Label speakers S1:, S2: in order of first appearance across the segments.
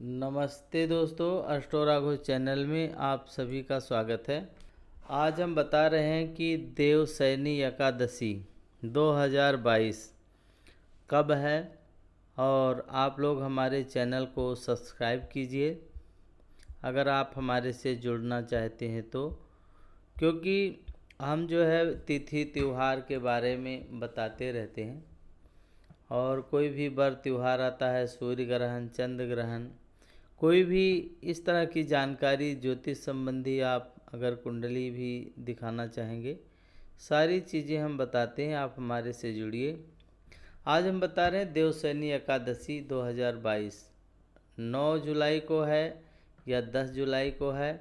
S1: नमस्ते दोस्तों, अष्टोराघो चैनल में आप सभी का स्वागत है। आज हम बता रहे हैं कि देवशयनी एकादशी 2022 कब है और आप लोग हमारे चैनल को सब्सक्राइब कीजिए अगर आप हमारे से जुड़ना चाहते हैं तो, क्योंकि हम जो है तिथि त्यौहार के बारे में बताते रहते हैं और कोई भी बर त्यौहार आता है, सूर्य ग्रहण, चंद्र ग्रहण, कोई भी इस तरह की जानकारी ज्योतिष संबंधी आप अगर कुंडली भी दिखाना चाहेंगे, सारी चीज़ें हम बताते हैं। आप हमारे से जुड़िए। आज हम बता रहे हैं देवशयनी एकादशी 2022 9 जुलाई को है या 10 जुलाई को है।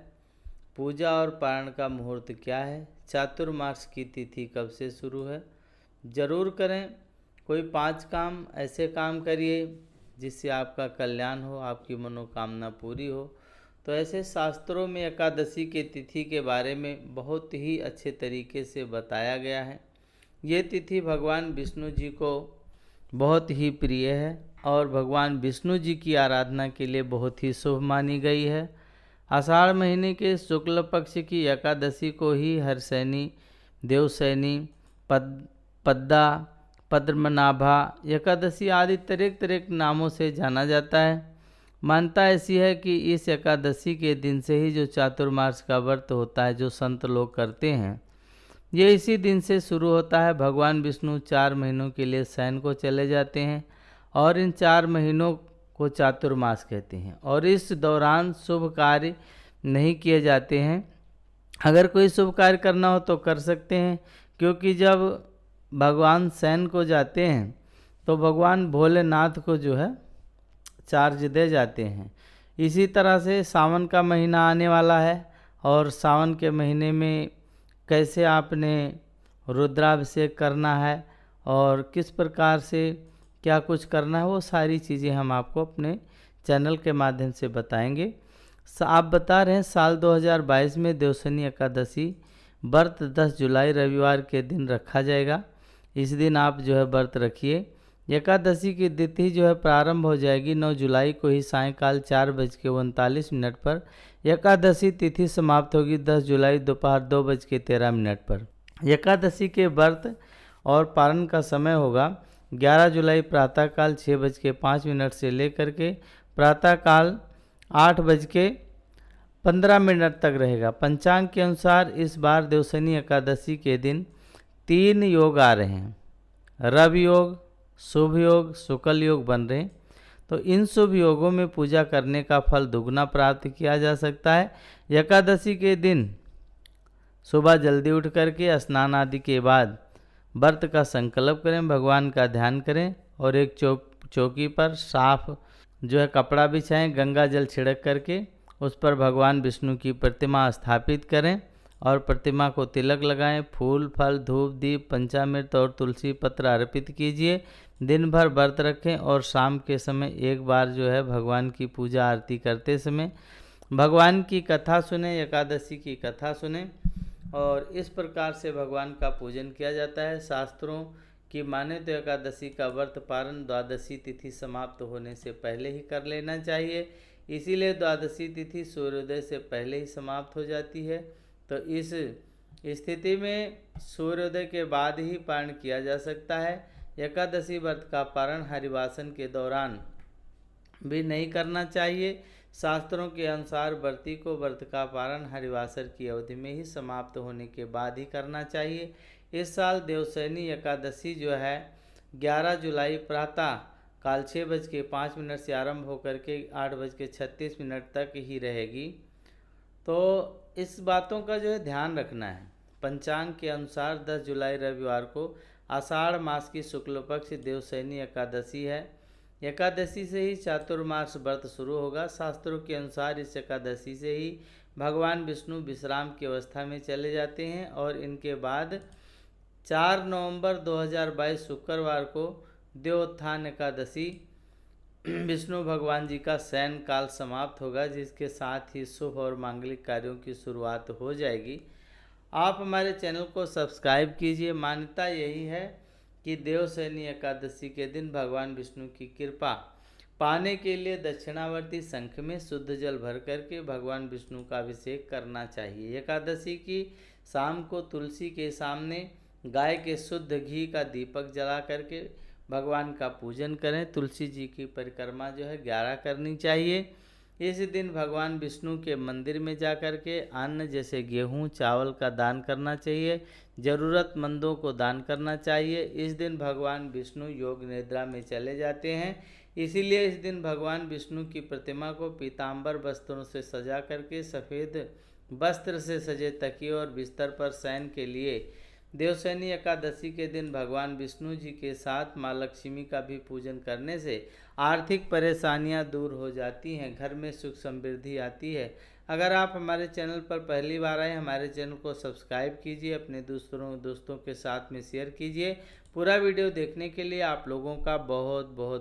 S1: पूजा और पारण का मुहूर्त क्या है, चातुर्मास की तिथि कब से शुरू है। ज़रूर करें। कोई 5 काम ऐसे काम करिए जिससे आपका कल्याण हो, आपकी मनोकामना पूरी हो। तो ऐसे शास्त्रों में एकादशी के तिथि के बारे में बहुत ही अच्छे तरीके से बताया गया है। ये तिथि भगवान विष्णु जी को बहुत ही प्रिय है और भगवान विष्णु जी की आराधना के लिए बहुत ही शुभ मानी गई है। आषाढ़ महीने के शुक्ल पक्ष की एकादशी को ही हरसैनी, देवशयनी, पद्दा, पद्मनाभा एकादशी आदि तरह तरह नामों से जाना जाता है। मान्यता ऐसी है कि इस एकादशी के दिन से ही जो चातुर्मास का व्रत होता है, जो संत लोग करते हैं, ये इसी दिन से शुरू होता है। भगवान विष्णु 4 महीनों के लिए शयन को चले जाते हैं और इन 4 महीनों को चातुर्मास कहते हैं और इस दौरान शुभ कार्य नहीं किए जाते हैं। अगर कोई शुभ कार्य करना हो तो कर सकते हैं, क्योंकि जब भगवान शयन को जाते हैं तो भगवान भोलेनाथ को जो है चार्ज दे जाते हैं। इसी तरह से सावन का महीना आने वाला है और सावन के महीने में कैसे आपने रुद्राभिषेक करना है और किस प्रकार से क्या कुछ करना है, वो सारी चीज़ें हम आपको अपने चैनल के माध्यम से बताएंगे। आप बता रहे हैं साल 2022 में देवशयनी एकादशी व्रत 10 जुलाई रविवार के दिन रखा जाएगा। इस दिन आप जो है व्रत रखिए। एकादशी की तिथि जो है प्रारंभ हो जाएगी 9 जुलाई को ही सायंकाल 4:39 पर। एकादशी तिथि समाप्त होगी 10 जुलाई दोपहर 2:13 पर। एकादशी के व्रत और पारण का समय होगा 11 जुलाई प्रातःकाल 6:05 से लेकर के प्रातःकाल 8:15 तक रहेगा। पंचांग के अनुसार इस बार देवशयनी एकादशी के दिन 3 योग आ रहे हैं। रवि योग, शुभ योग, शुक्ल योग बन रहे हैं। तो इन शुभ योगों में पूजा करने का फल दुगना प्राप्त किया जा सकता है। एकादशी के दिन सुबह जल्दी उठ करके स्नान आदि के बाद व्रत का संकल्प करें, भगवान का ध्यान करें और एक चौकी पर साफ जो है कपड़ा बिछाएं, गंगा जल छिड़क करके उस पर भगवान विष्णु की प्रतिमा स्थापित करें और प्रतिमा को तिलक लगाएं। फूल, फल, धूप, दीप, पंचामृत और तुलसी पत्र अर्पित कीजिए। दिन भर व्रत रखें और शाम के समय एक बार जो है भगवान की पूजा आरती करते समय भगवान की कथा सुने, एकादशी की कथा सुने और इस प्रकार से भगवान का पूजन किया जाता है। शास्त्रों की माने तो एकादशी का व्रत पारण द्वादशी तिथि समाप्त होने से पहले ही कर लेना चाहिए। इसीलिए द्वादशी तिथि सूर्योदय से पहले ही समाप्त हो जाती है। तो इस स्थिति में सूर्योदय के बाद ही पारण किया जा सकता है। एकादशी व्रत का पारण हरिवासन के दौरान भी नहीं करना चाहिए। शास्त्रों के अनुसार व्रती को व्रत का पारण हरिवासर की अवधि में ही समाप्त होने के बाद ही करना चाहिए। इस साल देवशयनी एकादशी जो है 11 जुलाई प्रातः काल 6:05 से आरंभ होकर के 8:36 तक ही रहेगी। तो इस बातों का जो है ध्यान रखना है। पंचांग के अनुसार 10 जुलाई रविवार को आषाढ़ मास की शुक्ल पक्ष देवशयनी एकादशी है। एकादशी से ही चातुर्मास व्रत शुरू होगा। शास्त्रों के अनुसार इस एकादशी से ही भगवान विष्णु विश्राम की अवस्था में चले जाते हैं और इनके बाद 4 नवंबर 2022 शुक्रवार को देवोत्थान एकादशी विष्णु भगवान जी का शयन काल समाप्त होगा, जिसके साथ ही शुभ और मांगलिक कार्यों की शुरुआत हो जाएगी। आप हमारे चैनल को सब्सक्राइब कीजिए। मान्यता यही है कि देवशयनी एकादशी के दिन भगवान विष्णु की कृपा पाने के लिए दक्षिणावर्ती शंख में शुद्ध जल भर करके भगवान विष्णु का अभिषेक करना चाहिए। एकादशी की शाम को तुलसी के सामने गाय के शुद्ध घी का दीपक जला करके भगवान का पूजन करें। तुलसी जी की परिक्रमा जो है 11 करनी चाहिए। इस दिन भगवान विष्णु के मंदिर में जा कर के अन्न जैसे गेहूं चावल का दान करना चाहिए। ज़रूरतमंदों को दान करना चाहिए। इस दिन भगवान विष्णु योग निद्रा में चले जाते हैं, इसीलिए इस दिन भगवान विष्णु की प्रतिमा को पीताम्बर वस्त्रों से सजा करके सफ़ेद वस्त्र से सजे तकिए और बिस्तर पर शयन के लिए देवशयनी एकादशी के दिन भगवान विष्णु जी के साथ माँ लक्ष्मी का भी पूजन करने से आर्थिक परेशानियां दूर हो जाती हैं, घर में सुख समृद्धि आती है। अगर आप हमारे चैनल पर पहली बार आए, हमारे चैनल को सब्सक्राइब कीजिए, अपने दोस्तों के साथ में शेयर कीजिए। पूरा वीडियो देखने के लिए आप लोगों का बहुत बहुत